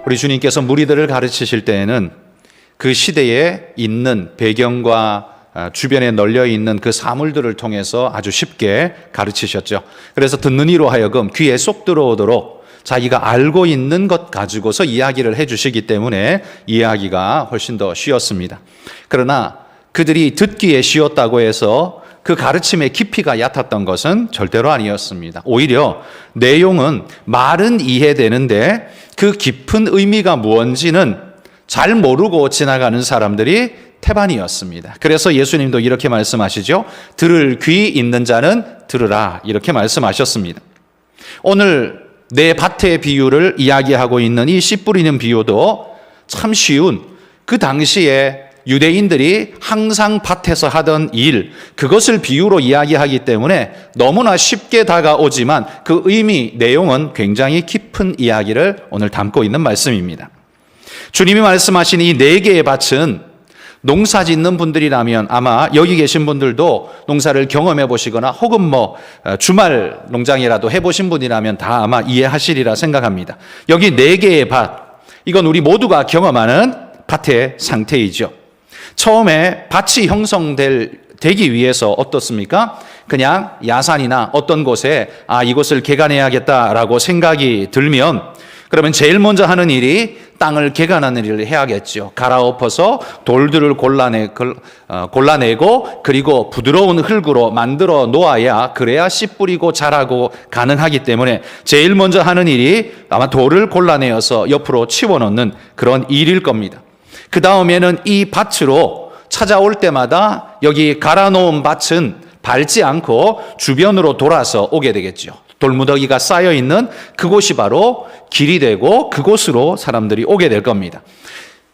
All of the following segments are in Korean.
우리 주님께서 무리들을 가르치실 때에는 그 시대에 있는 배경과 주변에 널려 있는 그 사물들을 통해서 아주 쉽게 가르치셨죠. 그래서 듣는 이로 하여금 귀에 쏙 들어오도록 자기가 알고 있는 것 가지고서 이야기를 해주시기 때문에 이해하기가 훨씬 더 쉬웠습니다. 그러나 그들이 듣기에 쉬웠다고 해서 그 가르침의 깊이가 얕았던 것은 절대로 아니었습니다. 오히려 내용은 말은 이해되는데 그 깊은 의미가 무언지는 잘 모르고 지나가는 사람들이 태반이었습니다. 그래서 예수님도 이렇게 말씀하시죠. 들을 귀 있는 자는 들으라, 이렇게 말씀하셨습니다. 오늘 내 밭의 비유를 이야기하고 있는 이 씨 뿌리는 비유도 참 쉬운, 그 당시에 유대인들이 항상 밭에서 하던 일, 그것을 비유로 이야기하기 때문에 너무나 쉽게 다가오지만 그 의미, 내용은 굉장히 깊은 이야기를 오늘 담고 있는 말씀입니다. 주님이 말씀하신 이 4개의 밭은 농사 짓는 분들이라면 아마 여기 계신 분들도 농사를 경험해 보시거나 혹은 주말 농장이라도 해보신 분이라면 다 아마 이해하시리라 생각합니다. 여기 4개의 밭, 이건 우리 모두가 경험하는 밭의 상태이죠. 처음에 밭이 형성되기 위해서 어떻습니까? 그냥 야산이나 어떤 곳에 이곳을 개간해야겠다라고 생각이 들면 그러면 제일 먼저 하는 일이 땅을 개간하는 일을 해야겠죠. 갈아엎어서 돌들을 골라내고 그리고 부드러운 흙으로 만들어 놓아야, 그래야 씨 뿌리고 자라고 가능하기 때문에 제일 먼저 하는 일이 아마 돌을 골라내어서 옆으로 치워놓는 그런 일일 겁니다. 그 다음에는 이 밭으로 찾아올 때마다 여기 갈아놓은 밭은 밟지 않고 주변으로 돌아서 오게 되겠죠. 돌무더기가 쌓여있는 그곳이 바로 길이 되고 그곳으로 사람들이 오게 될 겁니다.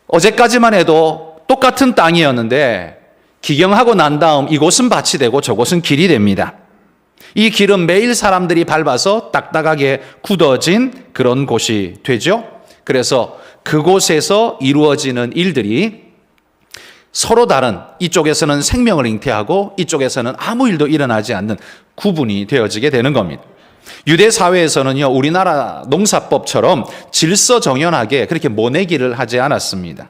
어제까지만 해도 똑같은 땅이었는데 기경하고 난 다음 이곳은 밭이 되고 저곳은 길이 됩니다. 이 길은 매일 사람들이 밟아서 딱딱하게 굳어진 그런 곳이 되죠. 그래서 그곳에서 이루어지는 일들이 서로 다른, 이쪽에서는 생명을 잉태하고 이쪽에서는 아무 일도 일어나지 않는 구분이 되어지게 되는 겁니다. 유대 사회에서는요, 우리나라 농사법처럼 질서정연하게 그렇게 모내기를 하지 않았습니다.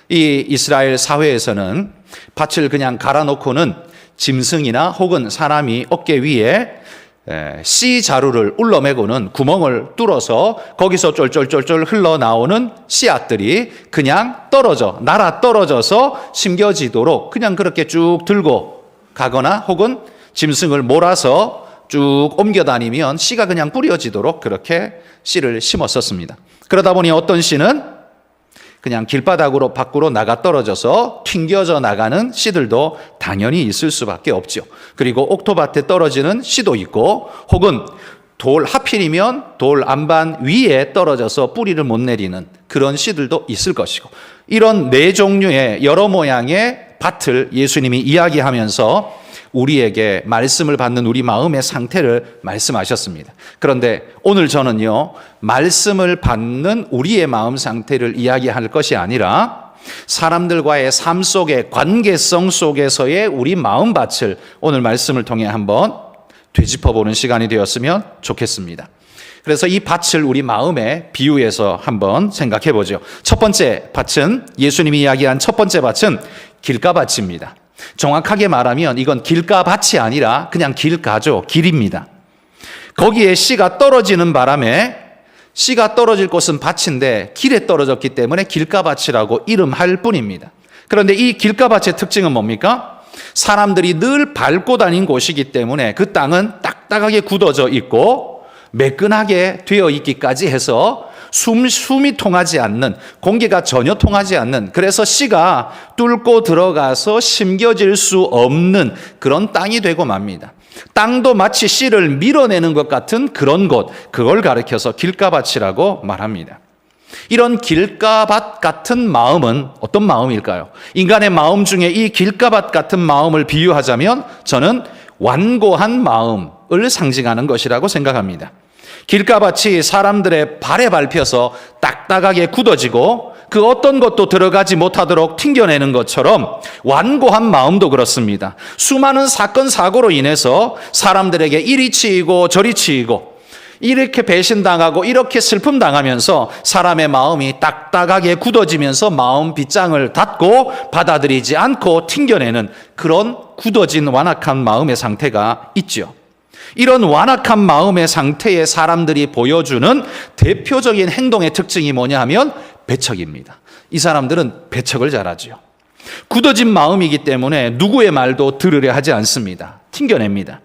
이 이스라엘 사회에서는 밭을 그냥 갈아놓고는 짐승이나 혹은 사람이 어깨 위에 씨 자루를 울러매고는 구멍을 뚫어서 거기서 쫄쫄쫄쫄 흘러나오는 씨앗들이 그냥 날아 떨어져서 심겨지도록 그냥 그렇게 쭉 들고 가거나 혹은 짐승을 몰아서 쭉 옮겨 다니면 씨가 그냥 뿌려지도록 그렇게 씨를 심었었습니다. 그러다 보니 어떤 씨는 그냥 길바닥으로 밖으로 나가 떨어져서 튕겨져 나가는 씨들도 당연히 있을 수밖에 없죠. 그리고 옥토밭에 떨어지는 씨도 있고 혹은 하필이면 돌 안반 위에 떨어져서 뿌리를 못 내리는 그런 씨들도 있을 것이고, 이런 4종류의 여러 모양의 밭을 예수님이 이야기하면서 우리에게 말씀을 받는 우리 마음의 상태를 말씀하셨습니다. 그런데 오늘 저는요, 말씀을 받는 우리의 마음 상태를 이야기할 것이 아니라 사람들과의 삶 속의 관계성 속에서의 우리 마음밭을 오늘 말씀을 통해 한번 되짚어보는 시간이 되었으면 좋겠습니다. 그래서 이 밭을 우리 마음에 비유해서 한번 생각해 보죠. 첫 번째 밭은, 예수님이 이야기한 첫 번째 밭은 길가밭입니다. 정확하게 말하면 이건 길가밭이 아니라 그냥 길가죠. 길입니다. 거기에 씨가 떨어지는 바람에, 씨가 떨어질 곳은 밭인데 길에 떨어졌기 때문에 길가밭이라고 이름할 뿐입니다. 그런데 이 길가밭의 특징은 뭡니까? 사람들이 늘 밟고 다닌 곳이기 때문에 그 땅은 딱딱하게 굳어져 있고 매끈하게 되어 있기까지 해서 숨이 통하지 않는, 공기가 전혀 통하지 않는, 그래서 씨가 뚫고 들어가서 심겨질 수 없는 그런 땅이 되고 맙니다. 땅도 마치 씨를 밀어내는 것 같은 그런 곳, 그걸 가리켜서 길가밭이라고 말합니다. 이런 길가밭 같은 마음은 어떤 마음일까요? 인간의 마음 중에 이 길가밭 같은 마음을 비유하자면 저는 완고한 마음을 상징하는 것이라고 생각합니다. 길가밭이 사람들의 발에 밟혀서 딱딱하게 굳어지고 그 어떤 것도 들어가지 못하도록 튕겨내는 것처럼 완고한 마음도 그렇습니다. 수많은 사건 사고로 인해서 사람들에게 이리 치이고 저리 치이고 이렇게 배신당하고 이렇게 슬픔 당하면서 사람의 마음이 딱딱하게 굳어지면서 마음 빗장을 닫고 받아들이지 않고 튕겨내는 그런 굳어진 완악한 마음의 상태가 있죠. 이런 완악한 마음의 상태의 사람들이 보여주는 대표적인 행동의 특징이 뭐냐 하면 배척입니다. 이 사람들은 배척을 잘하죠. 굳어진 마음이기 때문에 누구의 말도 들으려 하지 않습니다. 튕겨냅니다.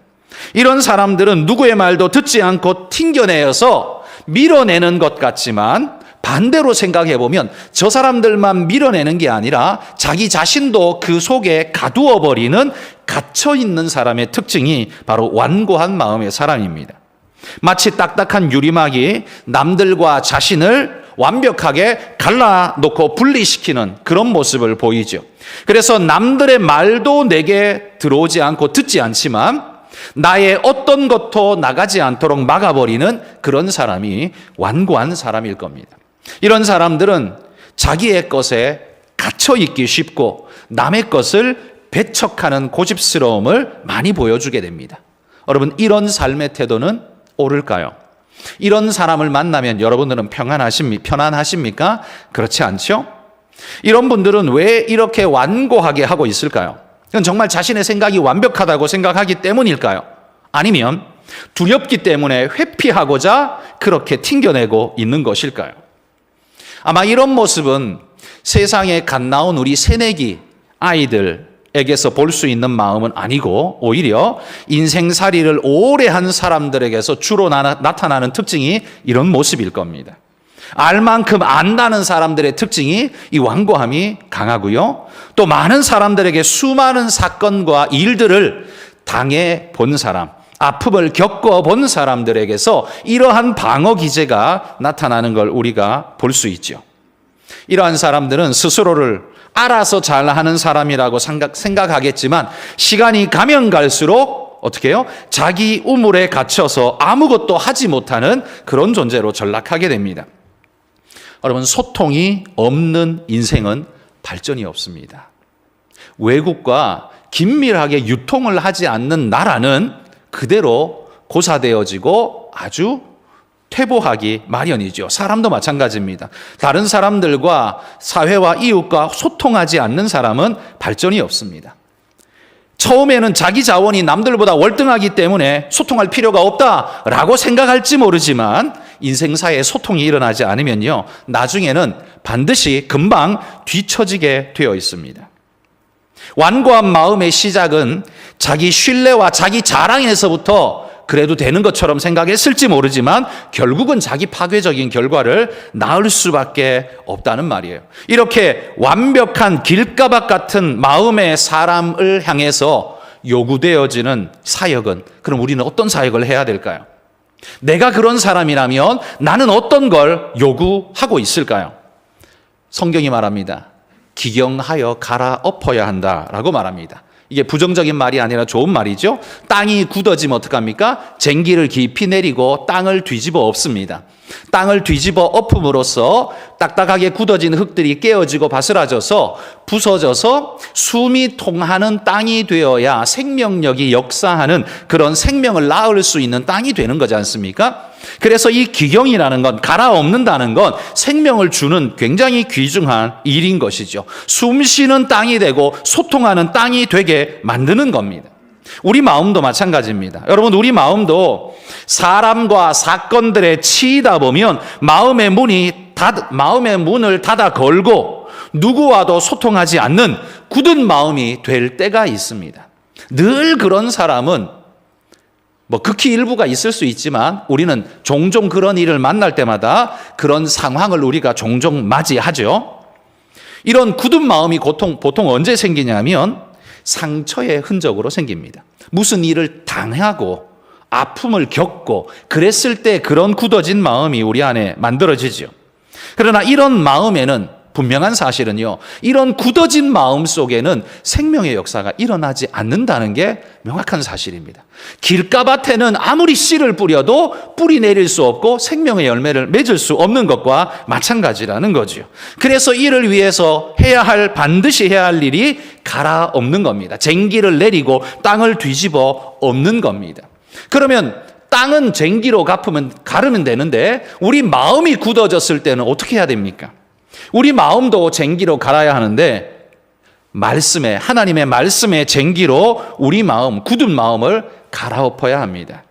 이런 사람들은 누구의 말도 듣지 않고 튕겨내어서 밀어내는 것 같지만 반대로 생각해 보면 저 사람들만 밀어내는 게 아니라 자기 자신도 그 속에 가두어 버리는 갇혀 있는 사람의 특징이 바로 완고한 마음의 사람입니다. 마치 딱딱한 유리막이 남들과 자신을 완벽하게 갈라놓고 분리시키는 그런 모습을 보이죠. 그래서 남들의 말도 내게 들어오지 않고 듣지 않지만 나의 어떤 것도 나가지 않도록 막아버리는 그런 사람이 완고한 사람일 겁니다. 이런 사람들은 자기의 것에 갇혀 있기 쉽고 남의 것을 배척하는 고집스러움을 많이 보여주게 됩니다. 여러분, 이런 삶의 태도는 옳을까요? 이런 사람을 만나면 여러분들은 편안하십니까? 그렇지 않죠? 이런 분들은 왜 이렇게 완고하게 하고 있을까요? 그건 정말 자신의 생각이 완벽하다고 생각하기 때문일까요? 아니면 두렵기 때문에 회피하고자 그렇게 튕겨내고 있는 것일까요? 아마 이런 모습은 세상에 갓 나온 우리 새내기 아이들에게서 볼 수 있는 마음은 아니고 오히려 인생살이를 오래 한 사람들에게서 주로 나타나는 특징이 이런 모습일 겁니다. 알 만큼 안다는 사람들의 특징이 이 완고함이 강하고요. 또 많은 사람들에게 수많은 사건과 일들을 당해 본 사람, 아픔을 겪어본 사람들에게서 이러한 방어 기제가 나타나는 걸 우리가 볼 수 있죠. 이러한 사람들은 스스로를 알아서 잘하는 사람이라고 생각하겠지만 시간이 가면 갈수록 어떻게 해요? 자기 우물에 갇혀서 아무것도 하지 못하는 그런 존재로 전락하게 됩니다. 여러분, 소통이 없는 인생은 발전이 없습니다. 외국과 긴밀하게 유통을 하지 않는 나라는 그대로 고사되어지고 아주 퇴보하기 마련이죠. 사람도 마찬가지입니다. 다른 사람들과 사회와 이웃과 소통하지 않는 사람은 발전이 없습니다. 처음에는 자기 자원이 남들보다 월등하기 때문에 소통할 필요가 없다라고 생각할지 모르지만 인생사에 소통이 일어나지 않으면요, 나중에는 반드시 금방 뒤처지게 되어 있습니다. 완고한 마음의 시작은 자기 신뢰와 자기 자랑에서부터 그래도 되는 것처럼 생각했을지 모르지만 결국은 자기 파괴적인 결과를 낳을 수밖에 없다는 말이에요. 이렇게 완벽한 길가박 같은 마음의 사람을 향해서 요구되어지는 사역은, 그럼 우리는 어떤 사역을 해야 될까요? 내가 그런 사람이라면 나는 어떤 걸 요구하고 있을까요? 성경이 말합니다. 기경하여 갈아엎어야 한다라고 말합니다. 이게 부정적인 말이 아니라 좋은 말이죠. 땅이 굳어지면 어떡합니까? 쟁기를 깊이 내리고 땅을 뒤집어 엎습니다. 땅을 뒤집어 엎음으로써 딱딱하게 굳어진 흙들이 깨어지고 바스라져서 부서져서 숨이 통하는 땅이 되어야 생명력이 역사하는 그런 생명을 낳을 수 있는 땅이 되는 거지 않습니까? 그래서 이 기경이라는 건, 갈아엎는다는 건 생명을 주는 굉장히 귀중한 일인 것이죠. 숨 쉬는 땅이 되고 소통하는 땅이 되게 만드는 겁니다. 우리 마음도 마찬가지입니다. 여러분, 우리 마음도 사람과 사건들에 치이다 보면 마음의 문을 닫아 걸고 누구와도 소통하지 않는 굳은 마음이 될 때가 있습니다. 늘 그런 사람은 극히 일부가 있을 수 있지만 우리는 종종 그런 일을 만날 때마다 그런 상황을 우리가 종종 맞이하죠. 이런 굳은 마음이 보통 언제 생기냐면 상처의 흔적으로 생깁니다. 무슨 일을 당하고 아픔을 겪고 그랬을 때 그런 굳어진 마음이 우리 안에 만들어지죠. 그러나 이런 마음에는 분명한 사실은요, 이런 굳어진 마음 속에는 생명의 역사가 일어나지 않는다는 게 명확한 사실입니다. 길가밭에는 아무리 씨를 뿌려도 뿌리 내릴 수 없고 생명의 열매를 맺을 수 없는 것과 마찬가지라는 거죠. 그래서 이를 위해서 반드시 해야 할 일이 갈아엎는 겁니다. 쟁기를 내리고 땅을 뒤집어 엎는 겁니다. 그러면 땅은 쟁기로 가르면 되는데 우리 마음이 굳어졌을 때는 어떻게 해야 됩니까? 우리 마음도 쟁기로 갈아야 하는데 하나님의 말씀의 쟁기로 우리 마음, 굳은 마음을 갈아엎어야 합니다.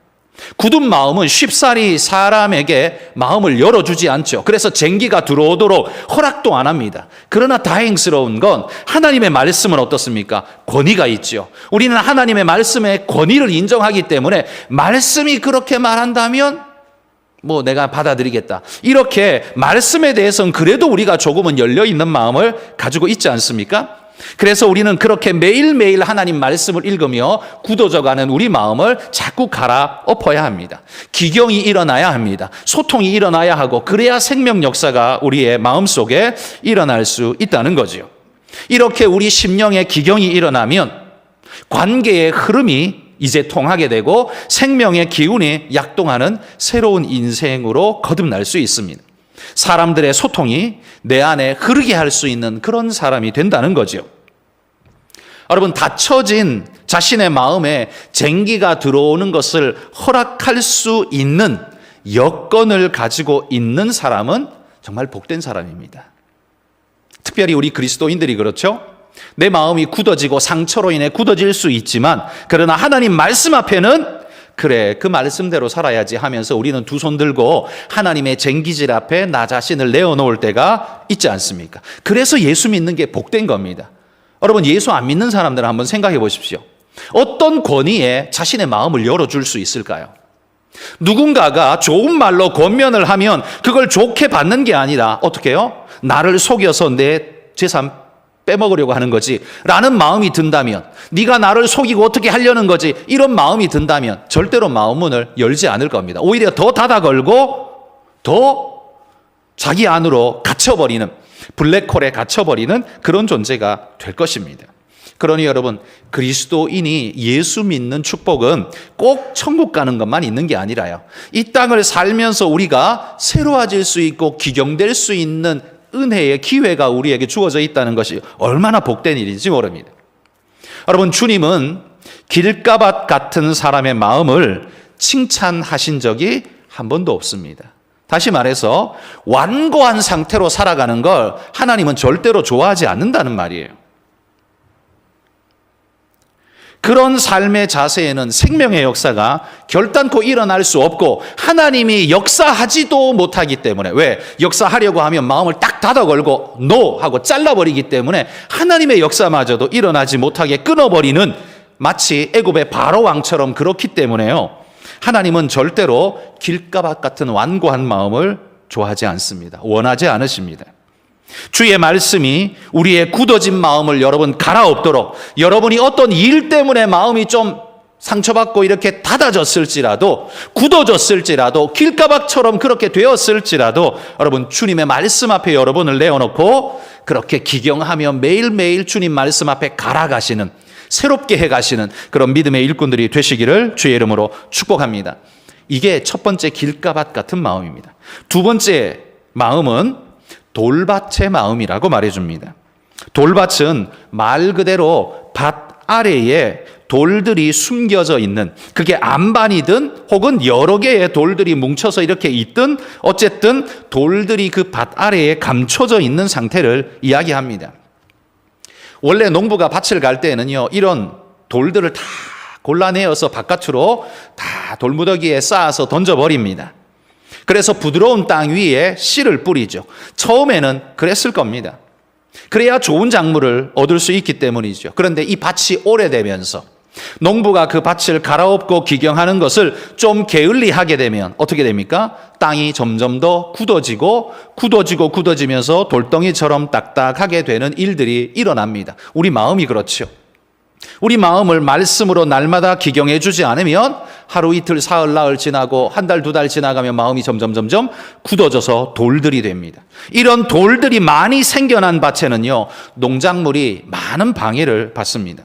굳은 마음은 쉽사리 사람에게 마음을 열어주지 않죠. 그래서 쟁기가 들어오도록 허락도 안 합니다. 그러나 다행스러운 건 하나님의 말씀은 어떻습니까? 권위가 있죠. 우리는 하나님의 말씀의 권위를 인정하기 때문에 말씀이 그렇게 말한다면 내가 받아들이겠다. 이렇게 말씀에 대해서는 그래도 우리가 조금은 열려있는 마음을 가지고 있지 않습니까? 그래서 우리는 그렇게 매일매일 하나님 말씀을 읽으며 굳어져가는 우리 마음을 자꾸 갈아엎어야 합니다. 기경이 일어나야 합니다. 소통이 일어나야 하고 그래야 생명 역사가 우리의 마음속에 일어날 수 있다는 거죠. 이렇게 우리 심령의 기경이 일어나면 관계의 흐름이 이제 통하게 되고 생명의 기운이 약동하는 새로운 인생으로 거듭날 수 있습니다. 사람들의 소통이 내 안에 흐르게 할 수 있는 그런 사람이 된다는 거죠. 여러분, 닫혀진 자신의 마음에 쟁기가 들어오는 것을 허락할 수 있는 여건을 가지고 있는 사람은 정말 복된 사람입니다. 특별히 우리 그리스도인들이 그렇죠? 내 마음이 굳어지고 상처로 인해 굳어질 수 있지만 그러나 하나님 말씀 앞에는 그래, 그 말씀대로 살아야지 하면서 우리는 두 손 들고 하나님의 쟁기질 앞에 나 자신을 내어놓을 때가 있지 않습니까? 그래서 예수 믿는 게 복된 겁니다. 여러분, 예수 안 믿는 사람들은 한번 생각해 보십시오. 어떤 권위에 자신의 마음을 열어줄 수 있을까요? 누군가가 좋은 말로 권면을 하면 그걸 좋게 받는 게 아니라 어떻게 해요? 나를 속여서 내 재산 빼먹으려고 하는 거지 라는 마음이 든다면, 네가 나를 속이고 어떻게 하려는 거지 이런 마음이 든다면 절대로 마음 문을 열지 않을 겁니다. 오히려 더 닫아 걸고 더 자기 안으로 갇혀버리는, 블랙홀에 갇혀버리는 그런 존재가 될 것입니다. 그러니 여러분, 그리스도인이 예수 믿는 축복은 꼭 천국 가는 것만 있는 게 아니라요, 이 땅을 살면서 우리가 새로워질 수 있고 기경될 수 있는 은혜의 기회가 우리에게 주어져 있다는 것이 얼마나 복된 일인지 모릅니다. 여러분, 주님은 길가밭 같은 사람의 마음을 칭찬하신 적이 한 번도 없습니다. 다시 말해서 완고한 상태로 살아가는 걸 하나님은 절대로 좋아하지 않는다는 말이에요. 그런 삶의 자세에는 생명의 역사가 결단코 일어날 수 없고 하나님이 역사하지도 못하기 때문에, 왜? 역사하려고 하면 마음을 딱 닫아 걸고 NO 하고 잘라버리기 때문에 하나님의 역사마저도 일어나지 못하게 끊어버리는, 마치 애굽의 바로 왕처럼 그렇기 때문에요, 하나님은 절대로 길가밭 같은 완고한 마음을 좋아하지 않습니다. 원하지 않으십니다. 주의 말씀이 우리의 굳어진 마음을 여러분 갈아엎도록, 여러분이 어떤 일 때문에 마음이 좀 상처받고 이렇게 닫아졌을지라도, 굳어졌을지라도, 길가박처럼 그렇게 되었을지라도 여러분, 주님의 말씀 앞에 여러분을 내어놓고 그렇게 기경하며 매일매일 주님 말씀 앞에 갈아가시는, 새롭게 해가시는 그런 믿음의 일꾼들이 되시기를 주의 이름으로 축복합니다. 이게 첫 번째 길가밭 같은 마음입니다. 두 번째 마음은 돌밭의 마음이라고 말해줍니다. 돌밭은 말 그대로 밭 아래에 돌들이 숨겨져 있는, 그게 안반이든 혹은 여러 개의 돌들이 뭉쳐서 이렇게 있든 어쨌든 돌들이 그 밭 아래에 감춰져 있는 상태를 이야기합니다. 원래 농부가 밭을 갈 때는요, 이런 돌들을 다 골라내어서 바깥으로 다 돌무더기에 쌓아서 던져버립니다. 그래서 부드러운 땅 위에 씨를 뿌리죠. 처음에는 그랬을 겁니다. 그래야 좋은 작물을 얻을 수 있기 때문이죠. 그런데 이 밭이 오래되면서 농부가 그 밭을 갈아엎고 기경하는 것을 좀 게을리하게 되면 어떻게 됩니까? 땅이 점점 더 굳어지면서 돌덩이처럼 딱딱하게 되는 일들이 일어납니다. 우리 마음이 그렇죠. 우리 마음을 말씀으로 날마다 기경해 주지 않으면 하루 이틀 사흘 나흘 지나고 한 달 두 달 지나가면 마음이 점점 굳어져서 돌들이 됩니다. 이런 돌들이 많이 생겨난 밭에는요, 농작물이 많은 방해를 받습니다.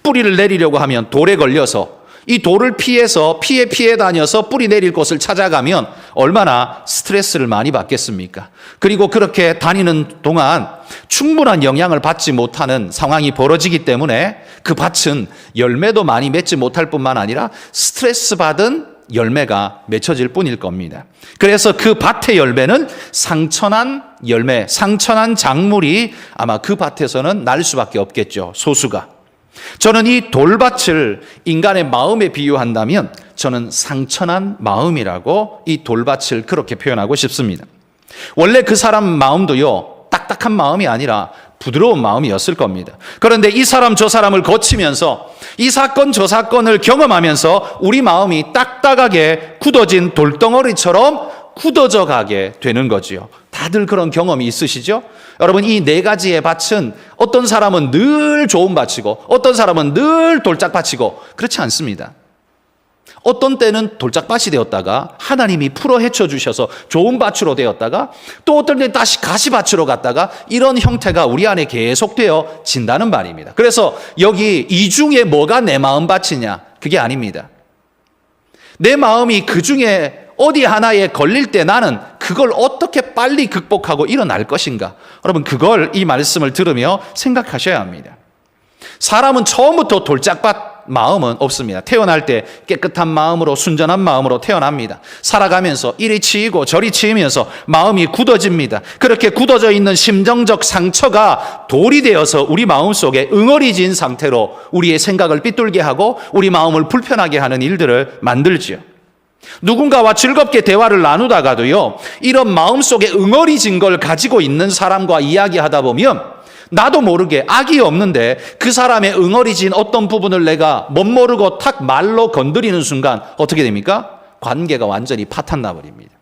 뿌리를 내리려고 하면 돌에 걸려서 이 돌을 피해 다녀서 뿌리 내릴 곳을 찾아가면 얼마나 스트레스를 많이 받겠습니까? 그리고 그렇게 다니는 동안 충분한 영향을 받지 못하는 상황이 벌어지기 때문에 그 밭은 열매도 많이 맺지 못할 뿐만 아니라 스트레스 받은 열매가 맺혀질 뿐일 겁니다. 그래서 그 밭의 열매는 상처난 열매, 상처난 작물이 아마 그 밭에서는 날 수밖에 없겠죠. 소수가. 저는 이 돌밭을 인간의 마음에 비유한다면 저는 상처난 마음이라고 이 돌밭을 그렇게 표현하고 싶습니다. 원래 그 사람 마음도요, 딱딱한 마음이 아니라 부드러운 마음이었을 겁니다. 그런데 이 사람 저 사람을 거치면서 이 사건 저 사건을 경험하면서 우리 마음이 딱딱하게 굳어진 돌덩어리처럼 굳어져 가게 되는 거지요. 다들 그런 경험이 있으시죠? 여러분, 이 네 가지의 밭은 어떤 사람은 늘 좋은 밭이고 어떤 사람은 늘 돌짝밭이고 그렇지 않습니다. 어떤 때는 돌짝밭이 되었다가 하나님이 풀어 헤쳐 주셔서 좋은 밭으로 되었다가 또 어떤 때는 다시 가시밭으로 갔다가 이런 형태가 우리 안에 계속되어진다는 말입니다. 그래서 여기 이 중에 뭐가 내 마음 밭이냐? 그게 아닙니다. 내 마음이 그 중에 어디 하나에 걸릴 때 나는 그걸 어떻게 빨리 극복하고 일어날 것인가? 여러분, 그걸 이 말씀을 들으며 생각하셔야 합니다. 사람은 처음부터 돌짝밭 마음은 없습니다. 태어날 때 깨끗한 마음으로 순전한 마음으로 태어납니다. 살아가면서 이리 치이고 저리 치이면서 마음이 굳어집니다. 그렇게 굳어져 있는 심정적 상처가 돌이 되어서 우리 마음속에 응어리진 상태로 우리의 생각을 삐뚤게 하고 우리 마음을 불편하게 하는 일들을 만들지요. 누군가와 즐겁게 대화를 나누다가도요, 이런 마음속에 응어리진 걸 가지고 있는 사람과 이야기하다 보면 나도 모르게 악이 없는데 그 사람의 응어리진 어떤 부분을 내가 멋모르고 탁 말로 건드리는 순간 어떻게 됩니까? 관계가 완전히 파탄나 버립니다.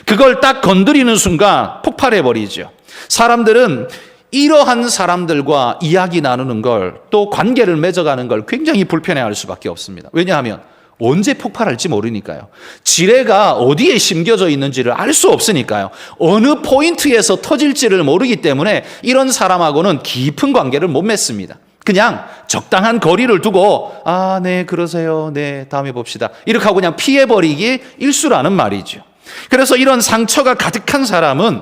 그걸 딱 건드리는 순간 폭발해 버리죠. 사람들은 이러한 사람들과 이야기 나누는 걸, 또 관계를 맺어가는 걸 굉장히 불편해할 수밖에 없습니다. 왜냐하면 언제 폭발할지 모르니까요. 지뢰가 어디에 심겨져 있는지를 알 수 없으니까요. 어느 포인트에서 터질지를 모르기 때문에 이런 사람하고는 깊은 관계를 못 맺습니다. 그냥 적당한 거리를 두고 네 그러세요, 네 다음에 봅시다 이렇게 하고 그냥 피해버리기 일수라는 말이죠. 그래서 이런 상처가 가득한 사람은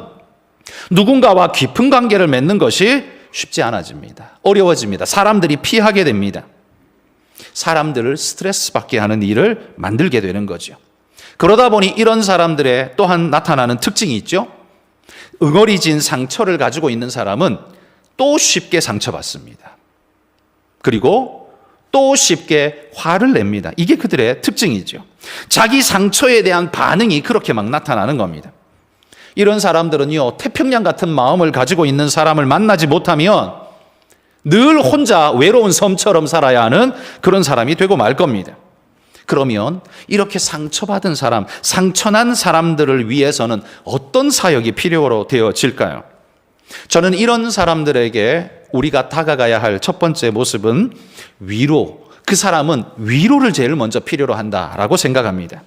누군가와 깊은 관계를 맺는 것이 쉽지 않아집니다. 어려워집니다. 사람들이 피하게 됩니다. 사람들을 스트레스 받게 하는 일을 만들게 되는 거죠. 그러다 보니 이런 사람들의 또한 나타나는 특징이 있죠. 응어리진 상처를 가지고 있는 사람은 또 쉽게 상처받습니다. 그리고 또 쉽게 화를 냅니다. 이게 그들의 특징이죠. 자기 상처에 대한 반응이 그렇게 막 나타나는 겁니다. 이런 사람들은요, 태평양 같은 마음을 가지고 있는 사람을 만나지 못하면 늘 혼자 외로운 섬처럼 살아야 하는 그런 사람이 되고 말 겁니다. 그러면 이렇게 상처받은 사람, 상처난 사람들을 위해서는 어떤 사역이 필요로 되어질까요? 저는 이런 사람들에게 우리가 다가가야 할 첫 번째 모습은 위로, 그 사람은 위로를 제일 먼저 필요로 한다라고 생각합니다.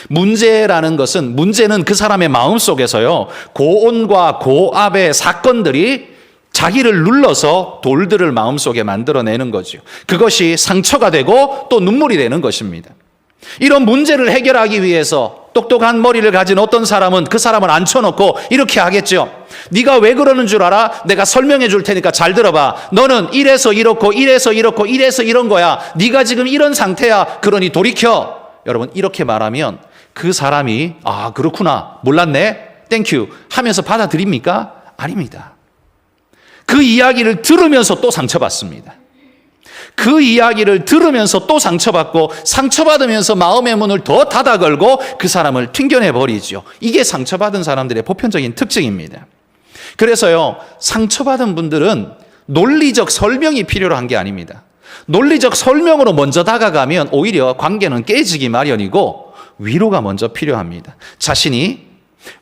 문제는 그 사람의 마음속에서요, 고온과 고압의 사건들이 자기를 눌러서 돌들을 마음속에 만들어내는 거죠. 그것이 상처가 되고 또 눈물이 되는 것입니다. 이런 문제를 해결하기 위해서 똑똑한 머리를 가진 어떤 사람은 그 사람을 앉혀놓고 이렇게 하겠죠. 네가 왜 그러는 줄 알아? 내가 설명해 줄 테니까 잘 들어봐. 너는 이래서 이렇고 이래서 이렇고 이래서 이런 거야. 네가 지금 이런 상태야. 그러니 돌이켜. 여러분, 이렇게 말하면 그 사람이 그렇구나, 몰랐네, 땡큐 하면서 받아들입니까? 아닙니다. 그 이야기를 들으면서 또 상처받습니다. 그 이야기를 들으면서 또 상처받고 상처받으면서 마음의 문을 더 닫아 걸고 그 사람을 튕겨내버리죠. 이게 상처받은 사람들의 보편적인 특징입니다. 그래서요, 상처받은 분들은 논리적 설명이 필요로 한 게 아닙니다. 논리적 설명으로 먼저 다가가면 오히려 관계는 깨지기 마련이고 위로가 먼저 필요합니다. 자신이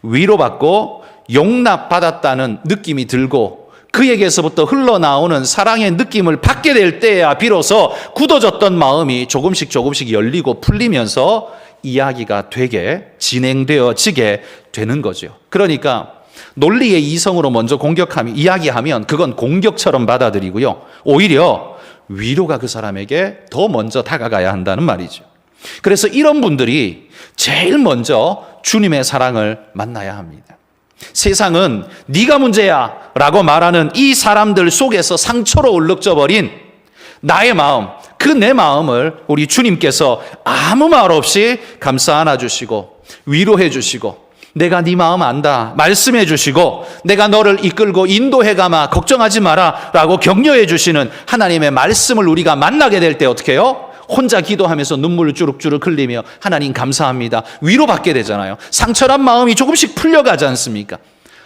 위로받고 용납받았다는 느낌이 들고 그에게서부터 흘러나오는 사랑의 느낌을 받게 될 때야 비로소 굳어졌던 마음이 조금씩 열리고 풀리면서 이야기가 되게 진행되어지게 되는 거죠. 그러니까 논리의 이성으로 먼저 이야기하면 그건 공격처럼 받아들이고요. 오히려 위로가 그 사람에게 더 먼저 다가가야 한다는 말이죠. 그래서 이런 분들이 제일 먼저 주님의 사랑을 만나야 합니다. 세상은 네가 문제야 라고 말하는 이 사람들 속에서 상처로 얼룩져 버린 나의 마음, 그 내 마음을 우리 주님께서 아무 말 없이 감싸 안아주시고 위로해 주시고, 내가 네 마음 안다 말씀해 주시고, 내가 너를 이끌고 인도해 가마 걱정하지 마라 라고 격려해 주시는 하나님의 말씀을 우리가 만나게 될 때 어떻게 해요? 혼자 기도하면서 눈물을 주룩주룩 흘리며 하나님 감사합니다 위로받게 되잖아요. 상처난 마음이 조금씩 풀려가지 않습니까?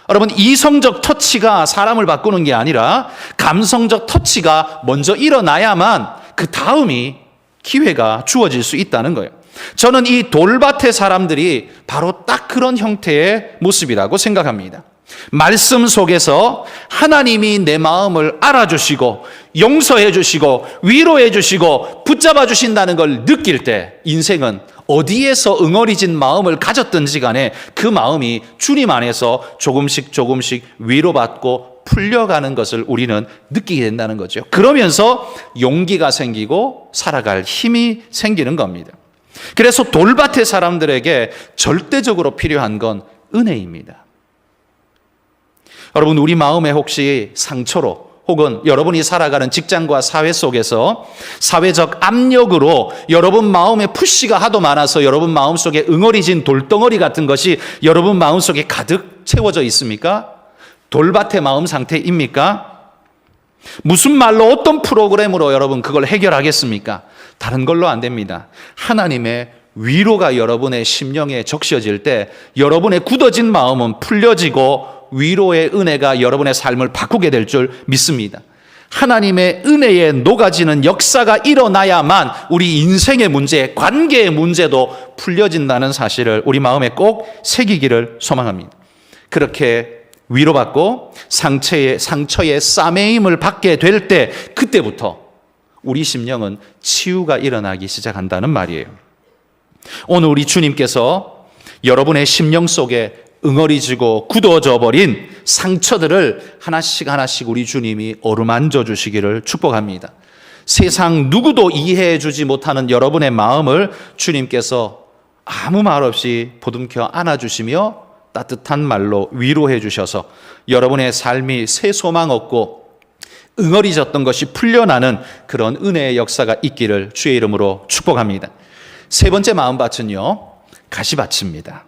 여러분, 이성적 터치가 사람을 바꾸는 게 아니라 감성적 터치가 먼저 일어나야만 그 다음이 기회가 주어질 수 있다는 거예요. 저는 이 돌밭의 사람들이 바로 딱 그런 형태의 모습이라고 생각합니다. 말씀 속에서 하나님이 내 마음을 알아주시고 용서해 주시고 위로해 주시고 붙잡아 주신다는 걸 느낄 때 인생은 어디에서 응어리진 마음을 가졌든지 간에 그 마음이 주님 안에서 조금씩 위로받고 풀려가는 것을 우리는 느끼게 된다는 거죠. 그러면서 용기가 생기고 살아갈 힘이 생기는 겁니다. 그래서 돌밭의 사람들에게 절대적으로 필요한 건 은혜입니다. 여러분, 우리 마음에 혹시 상처로 혹은 여러분이 살아가는 직장과 사회 속에서 사회적 압력으로 여러분 마음에 푸시가 하도 많아서 여러분 마음속에 응어리진 돌덩어리 같은 것이 여러분 마음속에 가득 채워져 있습니까? 돌밭의 마음 상태입니까? 무슨 말로 어떤 프로그램으로 여러분 그걸 해결하겠습니까? 다른 걸로 안 됩니다. 하나님의 위로가 여러분의 심령에 적셔질 때 여러분의 굳어진 마음은 풀려지고 위로의 은혜가 여러분의 삶을 바꾸게 될 줄 믿습니다. 하나님의 은혜에 녹아지는 역사가 일어나야만 우리 인생의 문제, 관계의 문제도 풀려진다는 사실을 우리 마음에 꼭 새기기를 소망합니다. 그렇게 위로받고 상처의 싸매임을 받게 될 때 그때부터 우리 심령은 치유가 일어나기 시작한다는 말이에요. 오늘 우리 주님께서 여러분의 심령 속에 응어리지고 굳어져 버린 상처들을 하나씩 우리 주님이 어루만져 주시기를 축복합니다. 세상 누구도 이해해 주지 못하는 여러분의 마음을 주님께서 아무 말 없이 보듬켜 안아주시며 따뜻한 말로 위로해 주셔서 여러분의 삶이 새 소망 얻고 응어리졌던 것이 풀려나는 그런 은혜의 역사가 있기를 주의 이름으로 축복합니다. 세 번째 마음밭은요, 가시밭입니다.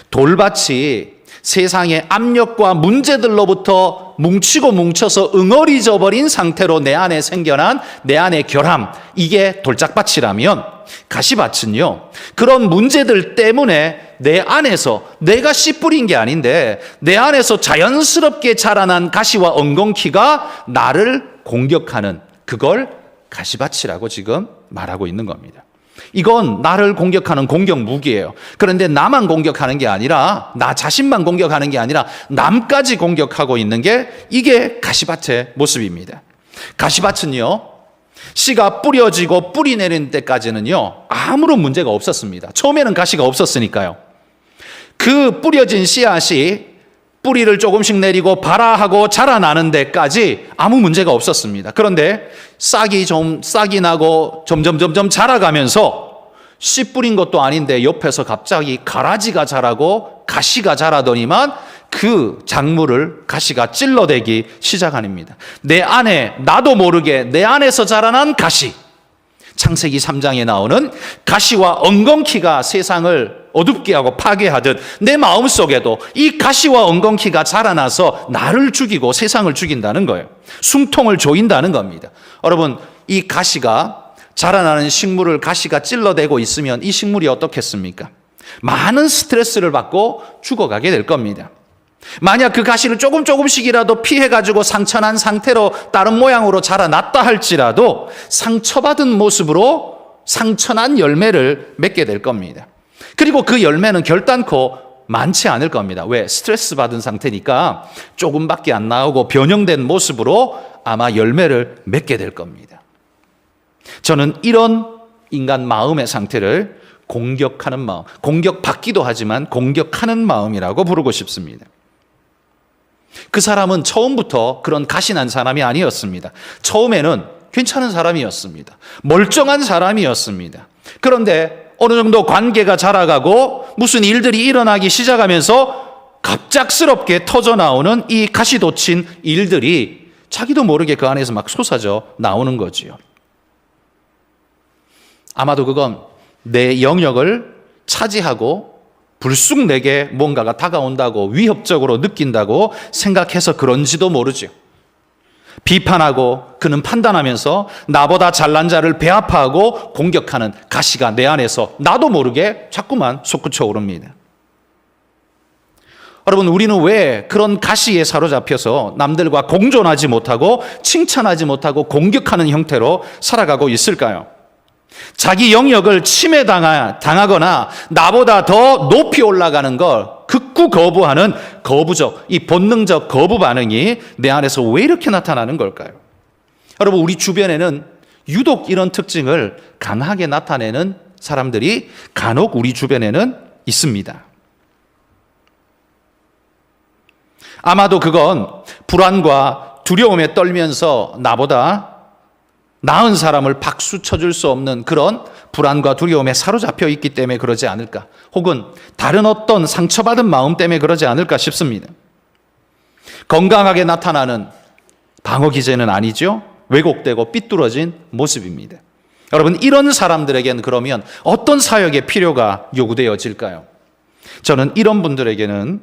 돌밭이 세상의 압력과 문제들로부터 뭉쳐서 응어리져 버린 상태로 내 안에 생겨난 내 안의 결함, 이게 돌짝밭이라면 가시밭은요, 그런 문제들 때문에 내 안에서 내가 씨 뿌린 게 아닌데 내 안에서 자연스럽게 자라난 가시와 엉겅퀴가 나를 공격하는, 그걸 가시밭이라고 지금 말하고 있는 겁니다. 이건 나를 공격하는 공격 무기예요. 그런데 나만 공격하는 게 아니라, 나 자신만 공격하는 게 아니라 남까지 공격하고 있는 게 이게 가시밭의 모습입니다. 가시밭은요, 씨가 뿌려지고 뿌리 내리는 때까지는요 아무런 문제가 없었습니다. 처음에는 가시가 없었으니까요. 그 뿌려진 씨앗이 뿌리를 조금씩 내리고 발아하고 자라나는 데까지 아무 문제가 없었습니다. 그런데 싹이 나고 점점 자라가면서 씨 뿌린 것도 아닌데 옆에서 갑자기 가라지가 자라고 가시가 자라더니만 그 작물을 가시가 찔러대기 시작합니다. 내 안에 나도 모르게 내 안에서 자라난 가시, 창세기 3장에 나오는 가시와 엉겅퀴가 세상을 어둡게 하고 파괴하듯 내 마음속에도 이 가시와 엉겅퀴가 자라나서 나를 죽이고 세상을 죽인다는 거예요. 숨통을 조인다는 겁니다. 여러분, 이 가시가 자라나는 식물을 가시가 찔러대고 있으면 이 식물이 어떻겠습니까? 많은 스트레스를 받고 죽어가게 될 겁니다. 만약 그 가시를 조금씩이라도 피해가지고 상처난 상태로 다른 모양으로 자라났다 할지라도 상처받은 모습으로 상처난 열매를 맺게 될 겁니다. 그리고 그 열매는 결단코 많지 않을 겁니다. 왜? 스트레스 받은 상태니까 조금밖에 안 나오고 변형된 모습으로 아마 열매를 맺게 될 겁니다. 저는 이런 인간 마음의 상태를 공격하는 마음, 공격받기도 하지만 공격하는 마음이라고 부르고 싶습니다. 그 사람은 처음부터 그런 가시난 사람이 아니었습니다. 처음에는 괜찮은 사람이었습니다. 멀쩡한 사람이었습니다. 그런데 어느 정도 관계가 자라가고 무슨 일들이 일어나기 시작하면서 갑작스럽게 터져나오는 이 가시돋친 일들이 자기도 모르게 그 안에서 막 솟아져 나오는 거지요. 아마도 그건 내 영역을 차지하고 불쑥 내게 뭔가가 다가온다고 위협적으로 느낀다고 생각해서 그런지도 모르죠. 비판하고 그는 판단하면서 나보다 잘난 자를 배아파하고 공격하는 가시가 내 안에서 나도 모르게 자꾸만 솟구쳐 오릅니다. 여러분, 우리는 왜 그런 가시에 사로잡혀서 남들과 공존하지 못하고 칭찬하지 못하고 공격하는 형태로 살아가고 있을까요? 자기 영역을 침해당하거나 나보다 더 높이 올라가는 걸 극구 거부하는 거부적, 이 본능적 거부 반응이 내 안에서 왜 이렇게 나타나는 걸까요? 여러분, 우리 주변에는 유독 이런 특징을 강하게 나타내는 사람들이 간혹 우리 주변에는 있습니다. 아마도 그건 불안과 두려움에 떨면서 나보다 나은 사람을 박수 쳐줄 수 없는 그런 불안과 두려움에 사로잡혀 있기 때문에 그러지 않을까, 혹은 다른 어떤 상처받은 마음 때문에 그러지 않을까 싶습니다. 건강하게 나타나는 방어 기제는 아니죠. 왜곡되고 삐뚤어진 모습입니다. 여러분, 이런 사람들에게는 그러면 어떤 사역의 필요가 요구되어질까요? 저는 이런 분들에게는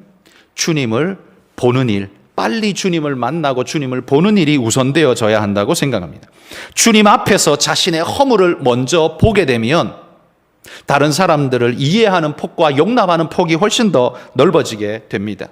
주님을 보는 일, 빨리 주님을 만나고 주님을 보는 일이 우선되어져야 한다고 생각합니다. 주님 앞에서 자신의 허물을 먼저 보게 되면 다른 사람들을 이해하는 폭과 용납하는 폭이 훨씬 더 넓어지게 됩니다.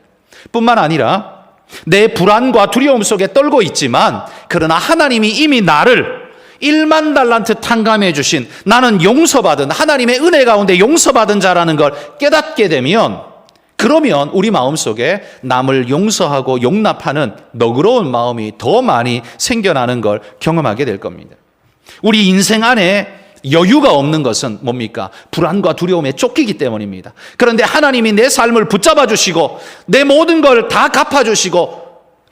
뿐만 아니라 내 불안과 두려움 속에 떨고 있지만 그러나 하나님이 이미 나를 1만 달란트 탕감해 주신, 나는 용서받은, 하나님의 은혜 가운데 용서받은 자라는 걸 깨닫게 되면, 그러면 우리 마음속에 남을 용서하고 용납하는 너그러운 마음이 더 많이 생겨나는 걸 경험하게 될 겁니다. 우리 인생 안에 여유가 없는 것은 뭡니까? 불안과 두려움에 쫓기기 때문입니다. 그런데 하나님이 내 삶을 붙잡아 주시고 내 모든 걸 다 갚아 주시고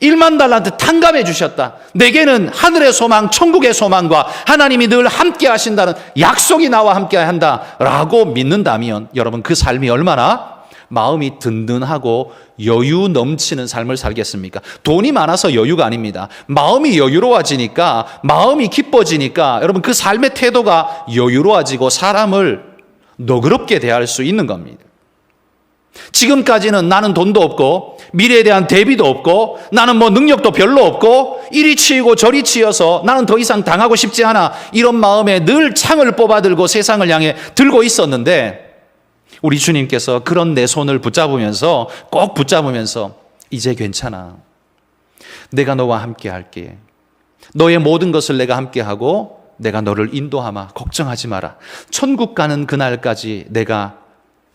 1만 달란트 탕감해 주셨다. 내게는 하늘의 소망, 천국의 소망과 하나님이 늘 함께 하신다는 약속이 나와 함께 한다라고 믿는다면 여러분, 그 삶이 얼마나 마음이 든든하고 여유 넘치는 삶을 살겠습니까? 돈이 많아서 여유가 아닙니다. 마음이 여유로워지니까, 마음이 기뻐지니까 여러분, 그 삶의 태도가 여유로워지고 사람을 너그럽게 대할 수 있는 겁니다. 지금까지는 나는 돈도 없고 미래에 대한 대비도 없고 나는 뭐 능력도 별로 없고 이리 치이고 저리 치여서 나는 더 이상 당하고 싶지 않아, 이런 마음에 늘 창을 뽑아들고 세상을 향해 들고 있었는데, 우리 주님께서 그런 내 손을 붙잡으면서, 꼭 붙잡으면서, 이제 괜찮아, 내가 너와 함께 할게, 너의 모든 것을 내가 함께 하고 내가 너를 인도하마, 걱정하지 마라, 천국 가는 그날까지 내가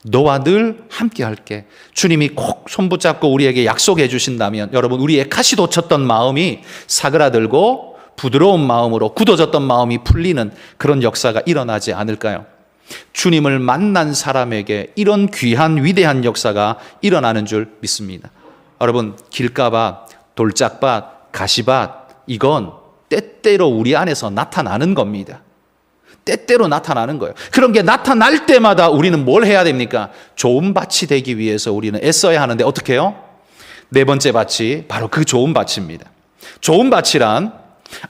너와 늘 함께 할게. 주님이 꼭 손 붙잡고 우리에게 약속해 주신다면 여러분, 우리의 가시도 쳤던 마음이 사그라들고 부드러운 마음으로 굳어졌던 마음이 풀리는 그런 역사가 일어나지 않을까요? 주님을 만난 사람에게 이런 귀한 위대한 역사가 일어나는 줄 믿습니다. 여러분, 길가밭, 돌짝밭, 가시밭, 이건 때때로 우리 안에서 나타나는 겁니다. 때때로 나타나는 거예요. 그런 게 나타날 때마다 우리는 뭘 해야 됩니까? 좋은 밭이 되기 위해서 우리는 애써야 하는데 어떻게 해요? 네 번째 밭이 바로 그 좋은 밭입니다. 좋은 밭이란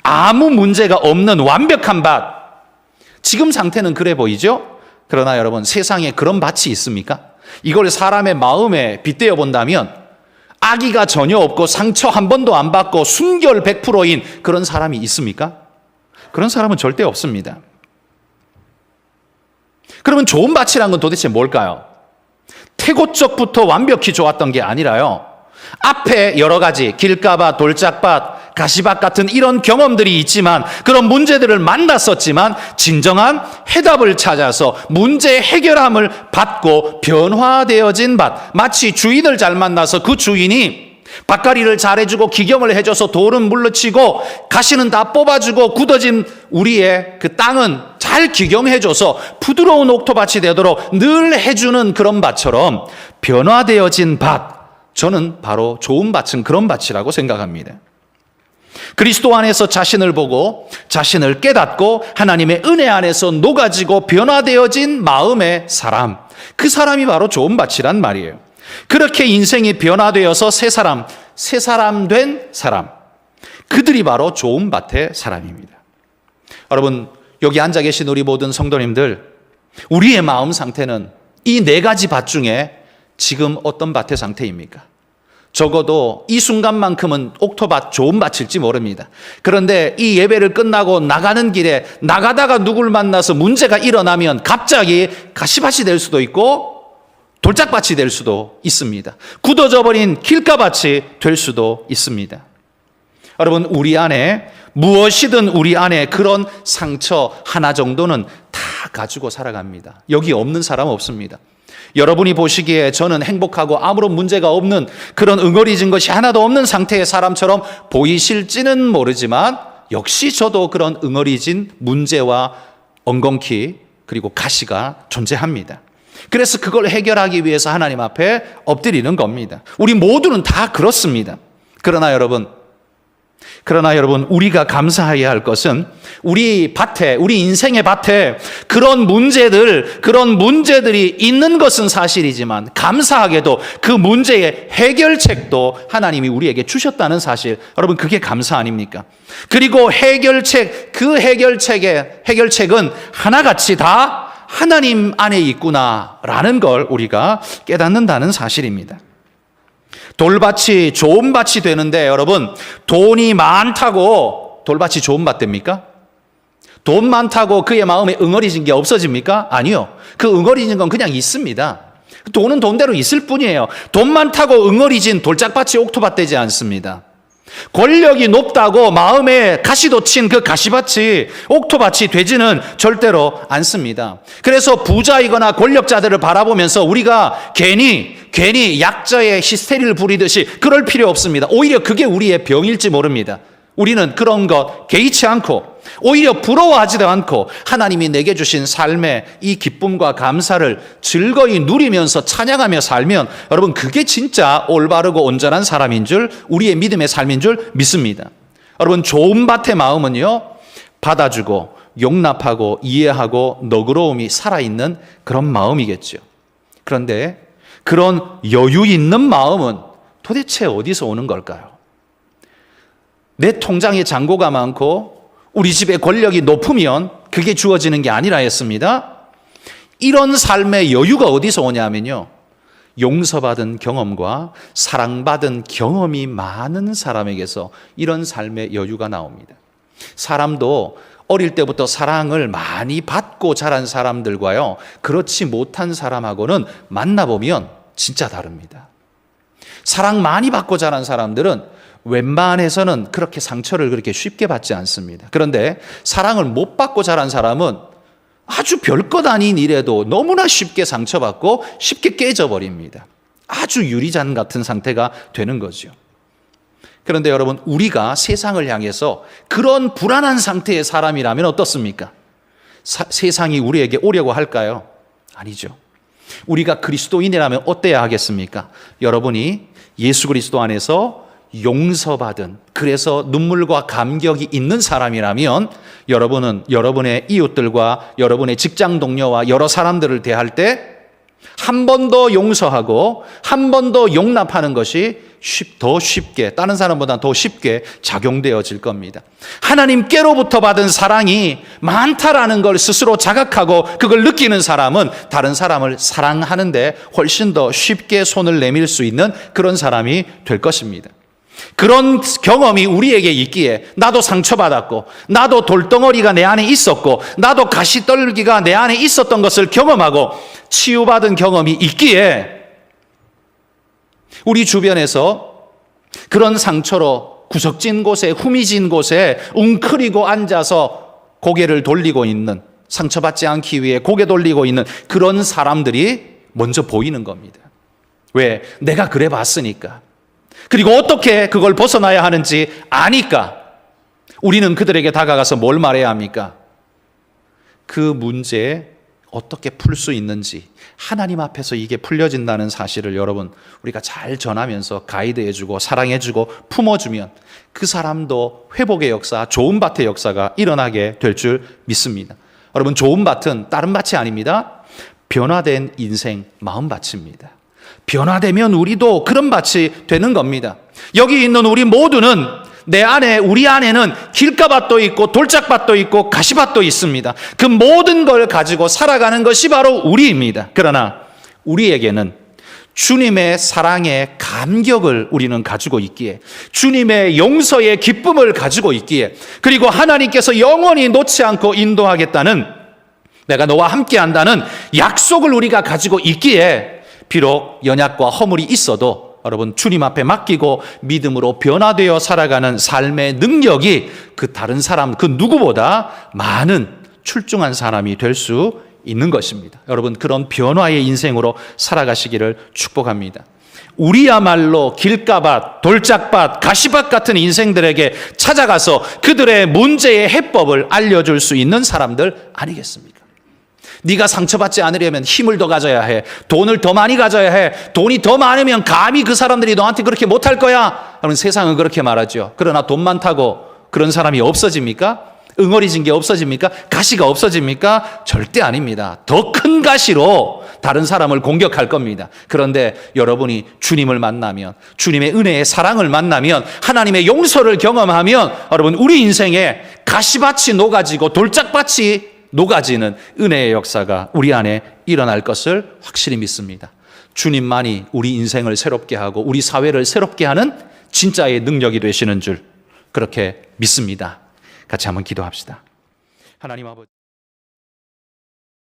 아무 문제가 없는 완벽한 밭. 지금 상태는 그래 보이죠? 그러나 여러분, 세상에 그런 밭이 있습니까? 이걸 사람의 마음에 빗대어 본다면 악의가 전혀 없고 상처 한 번도 안 받고 순결 100%인 그런 사람이 있습니까? 그런 사람은 절대 없습니다. 그러면 좋은 밭이란 건 도대체 뭘까요? 태고적부터 완벽히 좋았던 게 아니라요, 앞에 여러 가지 길가밭, 돌짝밭, 가시밭 같은 이런 경험들이 있지만, 그런 문제들을 만났었지만 진정한 해답을 찾아서 문제 해결함을 받고 변화되어진 밭, 마치 주인을 잘 만나서 그 주인이 밭갈이를 잘해주고 기경을 해줘서 돌은 물러치고 가시는 다 뽑아주고 굳어진 우리의 그 땅은 잘 기경해줘서 부드러운 옥토밭이 되도록 늘 해주는 그런 밭처럼 변화되어진 밭, 저는 바로 좋은 밭은 그런 밭이라고 생각합니다. 그리스도 안에서 자신을 보고 자신을 깨닫고 하나님의 은혜 안에서 녹아지고 변화되어진 마음의 사람, 그 사람이 바로 좋은 밭이란 말이에요. 그렇게 인생이 변화되어서 새 사람 된 사람, 그들이 바로 좋은 밭의 사람입니다. 여러분, 여기 앉아 계신 우리 모든 성도님들, 우리의 마음 상태는 이 네 가지 밭 중에 지금 어떤 밭의 상태입니까? 적어도 이 순간만큼은 옥토밭 좋은 밭일지 모릅니다. 그런데 이 예배를 끝나고 나가는 길에 나가다가 누굴 만나서 문제가 일어나면 갑자기 가시밭이 될 수도 있고 돌짝밭이 될 수도 있습니다. 굳어져 버린 길가밭이 될 수도 있습니다. 여러분, 우리 안에 무엇이든 우리 안에 그런 상처 하나 정도는 다 가지고 살아갑니다. 여기 없는 사람 없습니다. 여러분이 보시기에 저는 행복하고 아무런 문제가 없는 그런 응어리진 것이 하나도 없는 상태의 사람처럼 보이실지는 모르지만 역시 저도 그런 응어리진 문제와 엉겅퀴 그리고 가시가 존재합니다. 그래서 그걸 해결하기 위해서 하나님 앞에 엎드리는 겁니다. 우리 모두는 다 그렇습니다. 그러나 여러분, 우리가 감사해야 할 것은 우리 밭에, 우리 인생의 밭에 그런 문제들이 있는 것은 사실이지만 감사하게도 그 문제의 해결책도 하나님이 우리에게 주셨다는 사실, 여러분 그게 감사 아닙니까? 그리고 그 해결책은 하나같이 다 하나님 안에 있구나라는 걸 우리가 깨닫는다는 사실입니다. 돌밭이 좋은 밭이 되는데 여러분, 돈이 많다고 돌밭이 좋은 밭 됩니까? 돈 많다고 그의 마음에 응어리진 게 없어집니까? 아니요. 그 응어리진 건 그냥 있습니다. 돈은 돈대로 있을 뿐이에요. 돈 많다고 응어리진 돌짝밭이 옥토밭 되지 않습니다. 권력이 높다고 마음에 가시도 친 그 가시밭이 옥토밭이 되지는 절대로 않습니다. 그래서 부자이거나 권력자들을 바라보면서 우리가 괜히 약자의 히스테리를 부리듯이 그럴 필요 없습니다. 오히려 그게 우리의 병일지 모릅니다. 우리는 그런 것 개의치 않고 오히려 부러워하지도 않고 하나님이 내게 주신 삶의 이 기쁨과 감사를 즐거이 누리면서 찬양하며 살면 여러분 그게 진짜 올바르고 온전한 사람인 줄, 우리의 믿음의 삶인 줄 믿습니다. 여러분, 좋은 밭의 마음은요, 받아주고 용납하고 이해하고 너그러움이 살아있는 그런 마음이겠죠. 그런데 그런 여유 있는 마음은 도대체 어디서 오는 걸까요? 내 통장에 잔고가 많고 우리 집에 권력이 높으면 그게 주어지는 게 아니라 했습니다. 이런 삶의 여유가 어디서 오냐면요, 용서받은 경험과 사랑받은 경험이 많은 사람에게서 이런 삶의 여유가 나옵니다. 사람도 어릴 때부터 사랑을 많이 받고 자란 사람들과요, 그렇지 못한 사람하고는 만나보면 진짜 다릅니다. 사랑 많이 받고 자란 사람들은 웬만해서는 그렇게 상처를 그렇게 쉽게 받지 않습니다. 그런데 사랑을 못 받고 자란 사람은 아주 별것 아닌 일에도 너무나 쉽게 상처받고 쉽게 깨져버립니다. 아주 유리잔 같은 상태가 되는 거죠. 그런데 여러분, 우리가 세상을 향해서 그런 불안한 상태의 사람이라면 어떻습니까? 세상이 우리에게 오려고 할까요? 아니죠. 우리가 그리스도인이라면 어때야 하겠습니까? 여러분이 예수 그리스도 안에서 용서받은, 그래서 눈물과 감격이 있는 사람이라면 여러분은 여러분의 이웃들과 여러분의 직장 동료와 여러 사람들을 대할 때 한 번 더 용서하고 한 번 더 용납하는 것이 더 쉽게, 다른 사람보다 더 쉽게 작용되어질 겁니다. 하나님께로부터 받은 사랑이 많다라는 걸 스스로 자각하고 그걸 느끼는 사람은 다른 사람을 사랑하는데 훨씬 더 쉽게 손을 내밀 수 있는 그런 사람이 될 것입니다. 그런 경험이 우리에게 있기에, 나도 상처받았고 나도 돌덩어리가 내 안에 있었고 나도 가시떨기가 내 안에 있었던 것을 경험하고 치유받은 경험이 있기에 우리 주변에서 그런 상처로 구석진 곳에, 후미진 곳에 웅크리고 앉아서 고개를 돌리고 있는, 상처받지 않기 위해 고개 돌리고 있는 그런 사람들이 먼저 보이는 겁니다. 왜? 내가 그래 봤으니까. 그리고 어떻게 그걸 벗어나야 하는지 아니까 우리는 그들에게 다가가서 뭘 말해야 합니까? 그 문제에 어떻게 풀 수 있는지, 하나님 앞에서 이게 풀려진다는 사실을 여러분 우리가 잘 전하면서 가이드해주고 사랑해주고 품어주면 그 사람도 회복의 역사, 좋은 밭의 역사가 일어나게 될 줄 믿습니다. 여러분, 좋은 밭은 다른 밭이 아닙니다. 변화된 인생 마음밭입니다. 변화되면 우리도 그런 밭이 되는 겁니다. 여기 있는 우리 모두는 내 안에, 우리 안에는 길가밭도 있고 돌짝밭도 있고 가시밭도 있습니다. 그 모든 걸 가지고 살아가는 것이 바로 우리입니다. 그러나 우리에게는 주님의 사랑의 감격을 우리는 가지고 있기에, 주님의 용서의 기쁨을 가지고 있기에, 그리고 하나님께서 영원히 놓지 않고 인도하겠다는, 내가 너와 함께 한다는 약속을 우리가 가지고 있기에, 비록 연약과 허물이 있어도 여러분 주님 앞에 맡기고 믿음으로 변화되어 살아가는 삶의 능력이 그 다른 사람, 그 누구보다 많은 출중한 사람이 될 수 있는 것입니다. 여러분, 그런 변화의 인생으로 살아가시기를 축복합니다. 우리야말로 길가밭, 돌짝밭, 가시밭 같은 인생들에게 찾아가서 그들의 문제의 해법을 알려줄 수 있는 사람들 아니겠습니까? 네가 상처받지 않으려면 힘을 더 가져야 해. 돈을 더 많이 가져야 해. 돈이 더 많으면 감히 그 사람들이 너한테 그렇게 못할 거야. 그러면 세상은 그렇게 말하죠. 그러나 돈 많다고 그런 사람이 없어집니까? 응어리진 게 없어집니까? 가시가 없어집니까? 절대 아닙니다. 더 큰 가시로 다른 사람을 공격할 겁니다. 그런데 여러분이 주님을 만나면, 주님의 은혜의 사랑을 만나면, 하나님의 용서를 경험하면 여러분 우리 인생에 가시밭이 녹아지고 돌짝밭이 녹아지는 은혜의 역사가 우리 안에 일어날 것을 확실히 믿습니다. 주님만이 우리 인생을 새롭게 하고 우리 사회를 새롭게 하는 진짜의 능력이 되시는 줄 그렇게 믿습니다. 같이 한번 기도합시다. 하나님 아버지.